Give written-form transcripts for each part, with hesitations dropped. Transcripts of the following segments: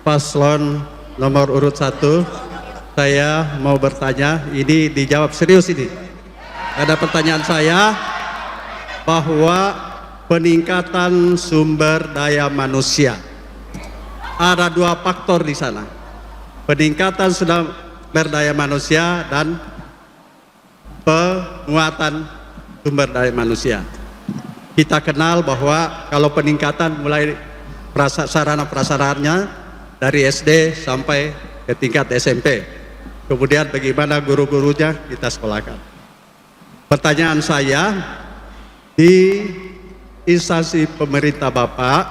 paslon nomor urut 1, saya mau bertanya, ini dijawab serius ini. Ada pertanyaan saya bahwa peningkatan sumber daya manusia. Ada 2 faktor di sana. Peningkatan sumber daya manusia dan penguatan sumber daya manusia. Kita kenal bahwa kalau peningkatan mulai sarana prasarannya dari SD sampai ke tingkat SMP. Kemudian bagaimana guru-gurunya kita sekolahkan. Pertanyaan saya, di instansi pemerintah Bapak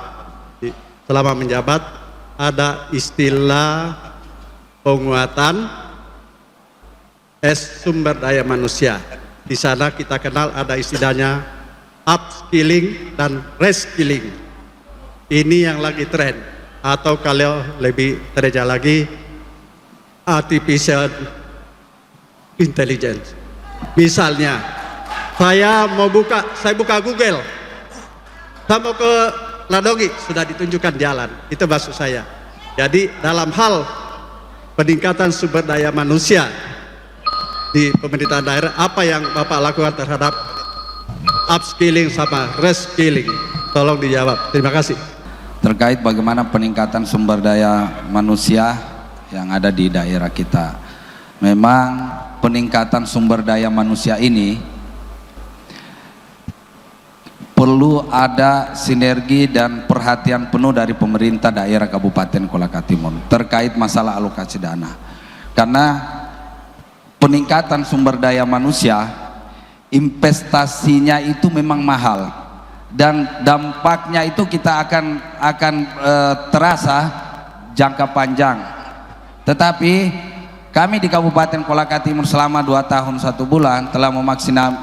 selama menjabat ada istilah penguatan sumber daya manusia. Di sana kita kenal ada istilahnya upskilling dan reskilling. Ini yang lagi tren, atau kalau lebih terjal lagi artificial intelligence. Misalnya saya buka Google, saya mau ke Ladogi, sudah ditunjukkan jalan, itu maksud saya. Jadi dalam hal peningkatan sumber daya manusia di pemerintahan daerah, apa yang Bapak lakukan terhadap upskilling sama reskilling? Tolong dijawab, terima kasih. Terkait bagaimana peningkatan sumber daya manusia yang ada di daerah kita. Memang peningkatan sumber daya manusia ini perlu ada sinergi dan perhatian penuh dari pemerintah daerah Kabupaten Kolaka Timur terkait masalah alokasi dana. Karena peningkatan sumber daya manusia, investasinya itu memang mahal dan dampaknya itu kita akan terasa jangka panjang. Tetapi kami di Kabupaten Kolaka Timur selama 2 tahun 1 bulan telah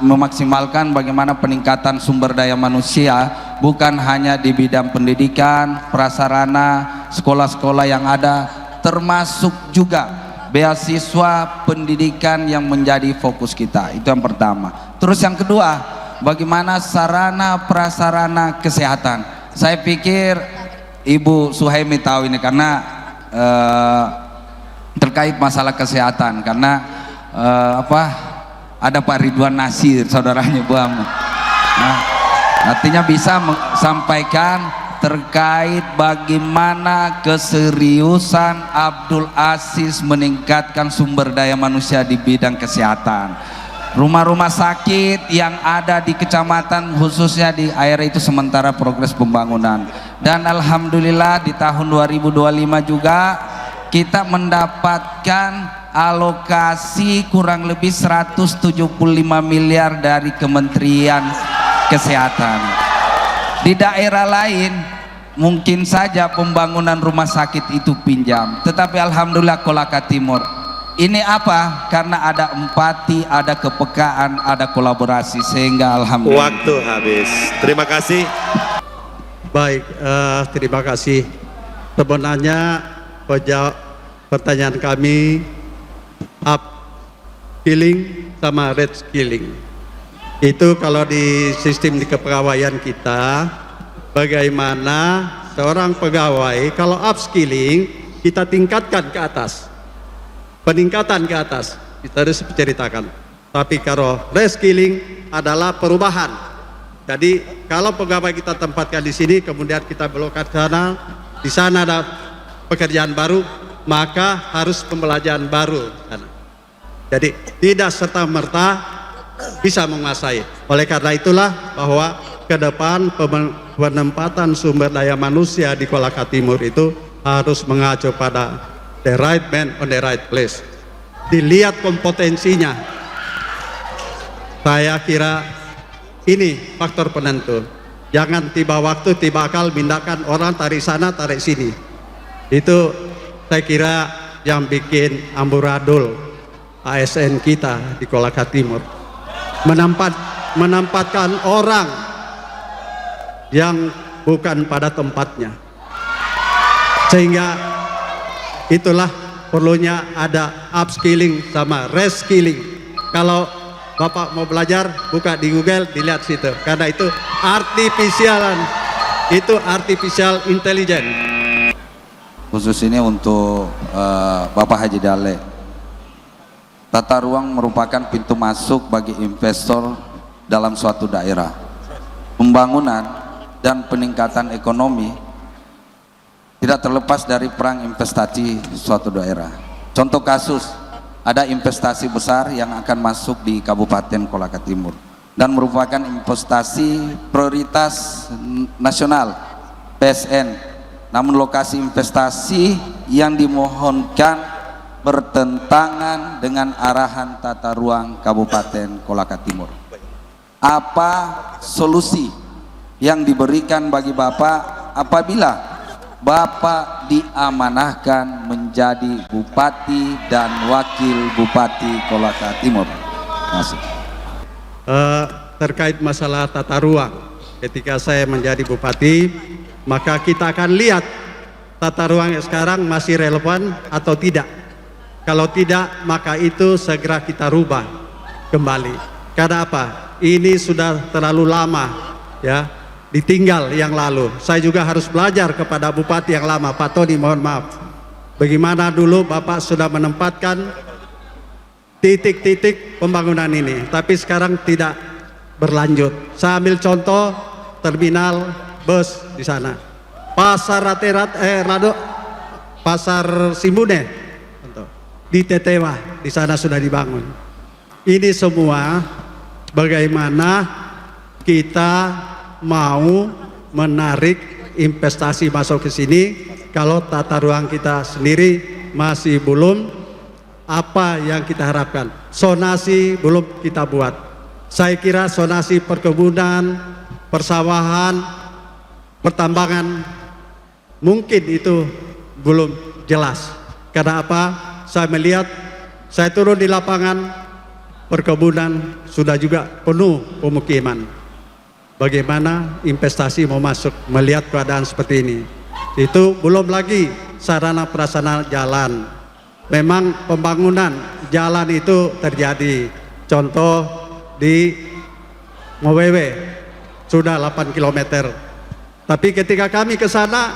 memaksimalkan bagaimana peningkatan sumber daya manusia, bukan hanya di bidang pendidikan, prasarana, sekolah-sekolah yang ada, termasuk juga beasiswa pendidikan yang menjadi fokus kita. Itu yang pertama. Terus yang kedua, bagaimana sarana prasarana kesehatan. Saya pikir Ibu Suhaimi tahu ini karena terkait masalah kesehatan, karena ada Pak Ridwan Nasir, saudaranya Bu Amu. Nah, artinya bisa sampaikan terkait bagaimana keseriusan Abdul Aziz meningkatkan sumber daya manusia di bidang kesehatan. Rumah-rumah sakit yang ada di kecamatan khususnya di area itu sementara progres pembangunan, dan alhamdulillah di tahun 2025 juga kita mendapatkan alokasi kurang lebih 175 miliar dari Kementerian Kesehatan. Di daerah lain mungkin saja pembangunan rumah sakit itu pinjam, tetapi alhamdulillah Kolaka Timur ini apa? Karena ada empati, ada kepekaan, ada kolaborasi, sehingga alhamdulillah. Waktu habis. Terima kasih. Baik, terima kasih. Sebenarnya pertanyaan kami upskilling sama reskilling. Itu kalau di sistem di kepegawaian kita, bagaimana seorang pegawai kalau upskilling kita tingkatkan ke atas, peningkatan ke atas, kita harus ceritakan. Tapi kalau reskilling adalah perubahan. Jadi kalau pegawai kita tempatkan di sini, kemudian kita belokkan ke sana, di sana ada pekerjaan baru, maka harus pembelajaran baru. Jadi tidak serta-merta bisa menguasai. Oleh karena itulah bahwa ke depan penempatan sumber daya manusia di Kolaka Timur itu harus mengacu pada the right man on the right place. Dilihat kompetensinya. Saya kira ini faktor penentu. Jangan tiba waktu, tiba akal, pindahkan orang, tarik sana, tarik sini. Itu saya kira yang bikin amburadul ASN kita di Kolaka Timur. Menempatkan orang yang bukan pada tempatnya. Sehingga itulah perlunya ada upskilling sama reskilling. Kalau Bapak mau belajar, buka di Google, dilihat situ. Karena itu artificial intelligence. khusus ini untuk Bapak Haji Dale. Tata ruang merupakan pintu masuk bagi investor dalam suatu daerah. Pembangunan dan peningkatan ekonomi tidak terlepas dari peran investasi suatu daerah. Contoh kasus, ada investasi besar yang akan masuk di Kabupaten Kolaka Timur dan merupakan investasi prioritas nasional PSN. Namun lokasi investasi yang dimohonkan bertentangan dengan arahan tata ruang Kabupaten Kolaka Timur. Apa solusi yang diberikan bagi Bapak apabila Bapak diamanahkan menjadi Bupati dan Wakil Bupati Kolaka Timur? Terkait masalah tata ruang, ketika saya menjadi Bupati, maka kita akan lihat tata ruang yang sekarang masih relevan atau tidak. Kalau tidak, maka itu segera kita rubah kembali. Karena apa? Ini sudah terlalu lama, ya, ditinggal yang lalu. Saya juga harus belajar kepada Bupati yang lama, Pak Tony, mohon maaf. Bagaimana dulu Bapak sudah menempatkan titik-titik pembangunan ini, tapi sekarang tidak berlanjut. Saya ambil contoh terminal bus di sana, pasar pasar Simbune di Tetewa, di sana sudah dibangun. Ini semua bagaimana kita mau menarik investasi masuk ke sini kalau tata ruang kita sendiri masih belum apa yang kita harapkan. Zonasi belum kita buat. Saya kira zonasi perkebunan, persawahan, pertambangan mungkin itu belum jelas. Karena apa? Saya melihat, saya turun di lapangan, perkebunan sudah juga penuh pemukiman. Bagaimana investasi mau masuk melihat keadaan seperti ini? Itu belum lagi sarana prasarana jalan. Memang pembangunan jalan itu terjadi. Contoh di Ngowewe sudah 8 km. Tapi ketika kami ke sana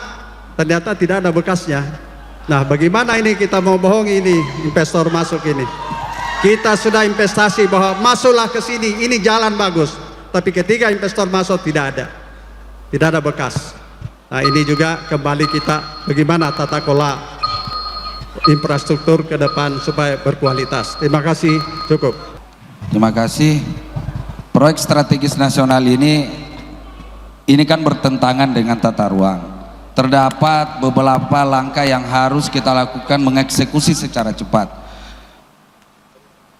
ternyata tidak ada bekasnya. Nah, bagaimana ini kita mau bohongi ini investor masuk ini? Kita sudah investasi bahwa masuklah ke sini, ini jalan bagus. Tapi ketika investor masuk tidak ada bekas. Nah, ini juga kembali kita bagaimana tata kelola infrastruktur ke depan supaya berkualitas. Terima kasih, cukup. Terima kasih. Proyek strategis nasional ini kan bertentangan dengan tata ruang. Terdapat beberapa langkah yang harus kita lakukan mengeksekusi secara cepat.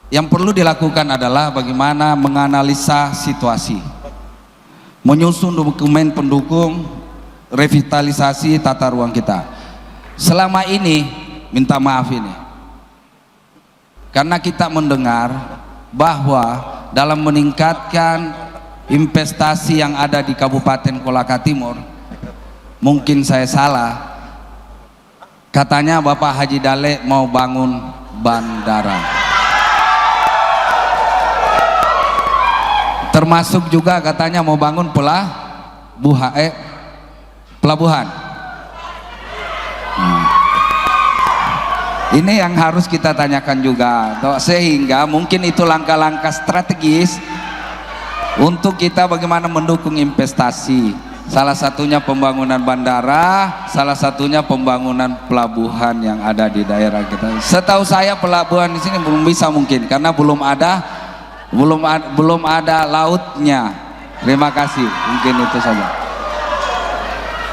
Yang perlu dilakukan adalah bagaimana menganalisa situasi, menyusun dokumen pendukung revitalisasi tata ruang kita. Selama ini, minta maaf ini, karena kita mendengar bahwa dalam meningkatkan investasi yang ada di Kabupaten Kolaka Timur, mungkin saya salah, katanya Bapak Haji Dale mau bangun bandara, termasuk juga katanya mau bangun pelabuhan. Ini yang harus kita tanyakan juga, sehingga mungkin itu langkah-langkah strategis untuk kita bagaimana mendukung investasi. Salah satunya pembangunan bandara, salah satunya pembangunan pelabuhan yang ada di daerah kita. Setahu saya pelabuhan di sini belum bisa mungkin karena belum ada lautnya. Terima kasih, mungkin itu saja.